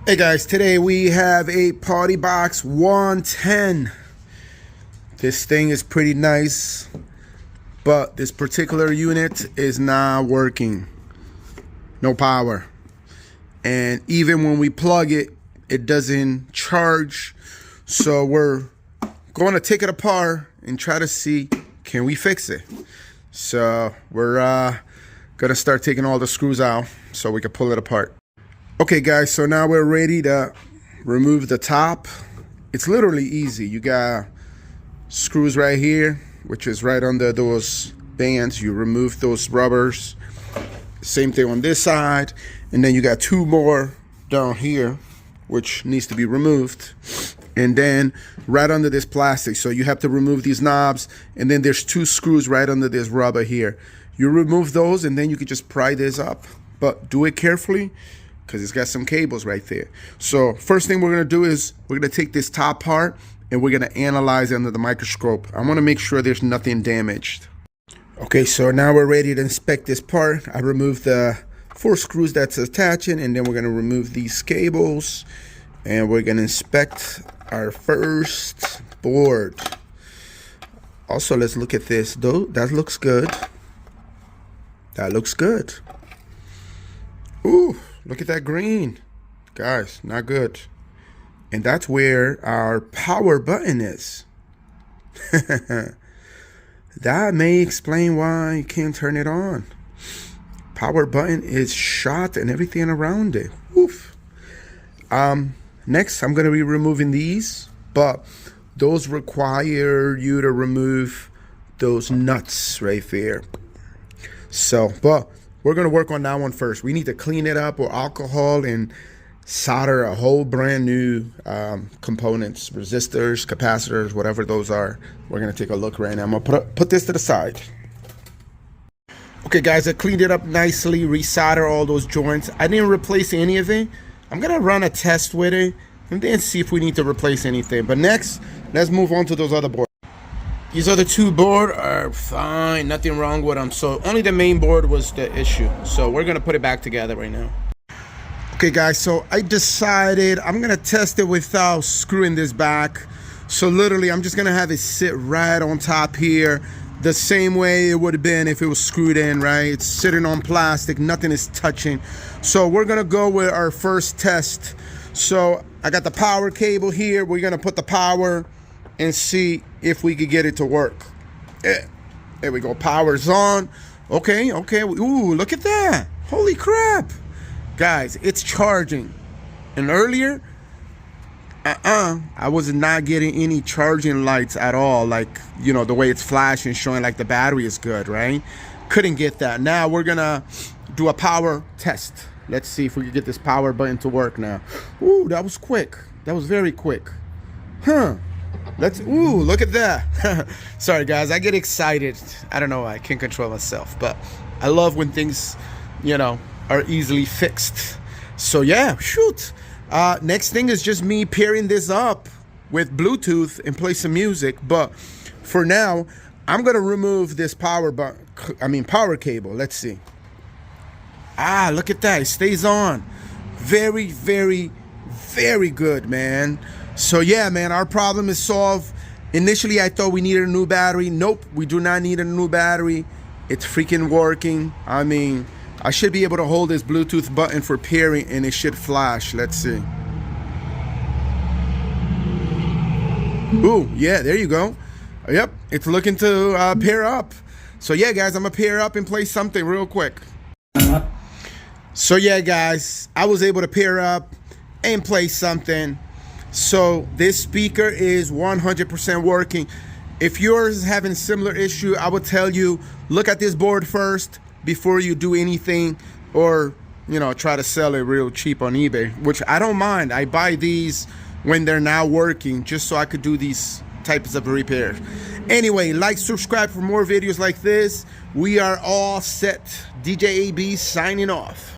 Hey guys, today we have a Partybox 110. This thing is pretty nice, but this particular unit is not working. No power. And even when we plug it, it doesn't charge. So we're going to take it apart and try to see, can we fix it? So we're going to start taking all the screws out so we can pull it apart. Okay guys, so now we're ready to remove the top. It's literally easy. You got screws right here, which is right under those bands. You remove those rubbers. Same thing on this side. And then you got two more down here, which needs to be removed. And then right under this plastic. So you have to remove these knobs. And then there's two screws right under this rubber here. You remove those and then you can just pry this up. But do it carefully, because it's got some cables right there. So first thing we're gonna do is we're gonna take this top part and we're gonna analyze it under the microscope. I wanna make sure there's nothing damaged. Okay, so now we're ready to inspect this part. I removed the 4 screws that's attaching, and then we're gonna remove these cables, and we're gonna inspect our first board. Also, let's look at this. Though that looks good. That looks good. Ooh. Look at that green. Guys, not good. And that's where our power button is. That may explain why you can't turn it on. Power button is shot and everything around it. Oof. Next, I'm going to be removing these, but those require you to remove those nuts right there. So, but we're going to work on that one first. We need to clean it up with alcohol and solder a whole brand new components, resistors, capacitors, whatever those are. We're going to take a look right now. I'm going to put this to the side. Okay, guys, I cleaned it up nicely, resolder all those joints. I didn't replace any of it. I'm going to run a test with it and then see if we need to replace anything. But next, let's move on to those other boards. These other two boards are fine, nothing wrong with them. So only the main board was the issue. So we're gonna put it back together right now. Okay guys, so I decided I'm gonna test it without screwing this back. So literally I'm just gonna have it sit right on top here, the same way it would have been if it was screwed in, right? It's sitting on plastic, nothing is touching. So we're gonna go with our first test. So I got the power cable here. We're gonna put the power and see if we could get it to work. Yeah. There we go, power's on. Okay. Ooh, look at that. Holy crap. Guys, it's charging. And earlier, I was not getting any charging lights at all. Like, you know, the way it's flashing, showing like the battery is good, right? Couldn't get that. Now we're gonna do a power test. Let's see if we can get this power button to work now. Ooh, that was quick. That was very quick. Huh. Ooh, look at that. Sorry guys, I get excited. I don't know why, I can't control myself, but I love when things, you know, are easily fixed. So yeah, shoot. Next thing is just me pairing this up with Bluetooth and play some music. But for now, I'm gonna remove this power cable. Let's see. Look at that, it stays on. Very, very, very good, man. So yeah, man, our problem is solved. Initially, I thought we needed a new battery. Nope, we do not need a new battery. It's freaking working. I mean, I should be able to hold this Bluetooth button for pairing and it should flash. Let's see. Ooh, yeah, there you go. Yep, it's looking to pair up. So yeah, guys, I'm gonna pair up and play something real quick. So yeah, guys, I was able to pair up and play something. So this speaker is 100% working. If yours is having a similar issue, I would tell you, look at this board first before you do anything, or, you know, try to sell it real cheap on eBay, which I don't mind. I buy these when they're not working just so I could do these types of repairs. Anyway, like, subscribe for more videos like this. We are all set. DJ AB signing off.